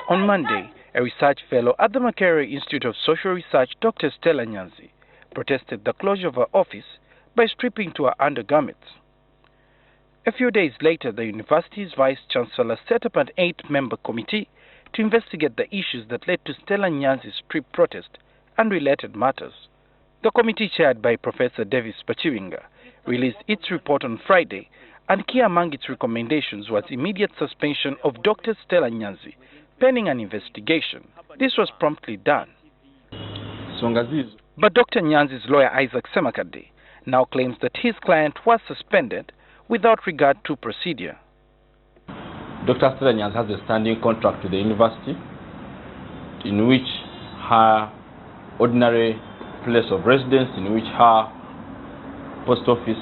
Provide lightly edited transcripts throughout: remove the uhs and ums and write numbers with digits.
On Monday, a research fellow at the Makerere Institute of Social Research, Dr. Stella Nyanzi, protested the closure of her office by stripping to her undergarments. A few days later, the university's vice-chancellor set up an 8-member committee to investigate the issues that led to Stella Nyanzi's strip protest and related matters. The committee, chaired by Professor Davis Pachiwinga, released its report on Friday, and key among its recommendations was immediate suspension of Dr. Stella Nyanzi, pending an investigation. This was promptly done. But Dr. Nyanzi's lawyer, Isaac Semakade, now claims that his client was suspended without regard to procedure. Dr. Stella Nyanzi has a standing contract with the university in which her ordinary place of residence, in which her post office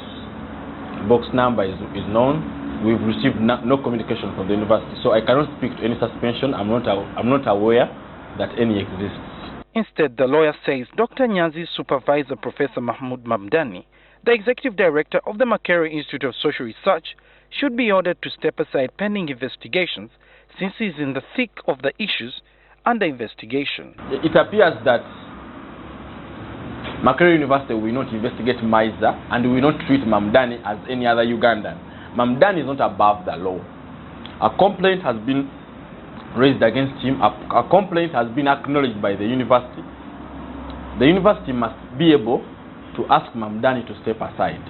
box number is known. We've received no communication from the university, so I cannot speak to any suspension. I'm not aware that any exists. Instead, the lawyer says Dr. Nyanzi's supervisor, Professor Mahmoud Mamdani, the executive director of the Makerere Institute of Social Research, should be ordered to step aside pending investigations, since he is in the thick of the issues under investigation. It appears that Makerere University will not investigate Maiza and will not treat Mamdani as any other Ugandan. Mamdani is not above the law. A complaint has been raised against him. A complaint has been acknowledged by the university. The university must be able to ask Mamdani to step aside.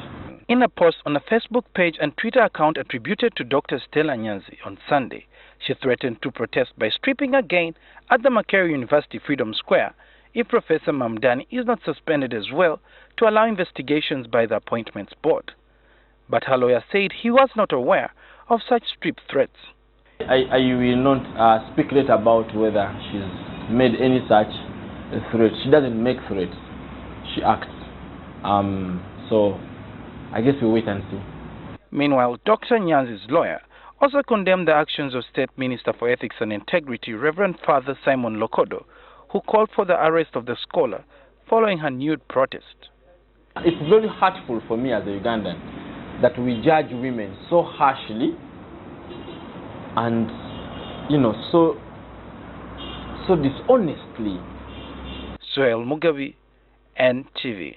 In a post on a Facebook page and Twitter account attributed to Dr. Stella Nyanzi on Sunday, she threatened to protest by stripping again at the Makerere University Freedom Square if Professor Mamdani is not suspended as well, to allow investigations by the Appointments Board. But her lawyer said he was not aware of such strip threats. I will not speculate about whether she's made any such threat. She doesn't make threats. She acts. So I guess we'll wait and see. Meanwhile, Dr. Nyanzi's lawyer also condemned the actions of State Minister for Ethics and Integrity, Reverend Father Simon Lokodo, who called for the arrest of the scholar following her nude protest. It's very hurtful for me as a Ugandan that we judge women so harshly and, so dishonestly. Soel Mugabi, NTV.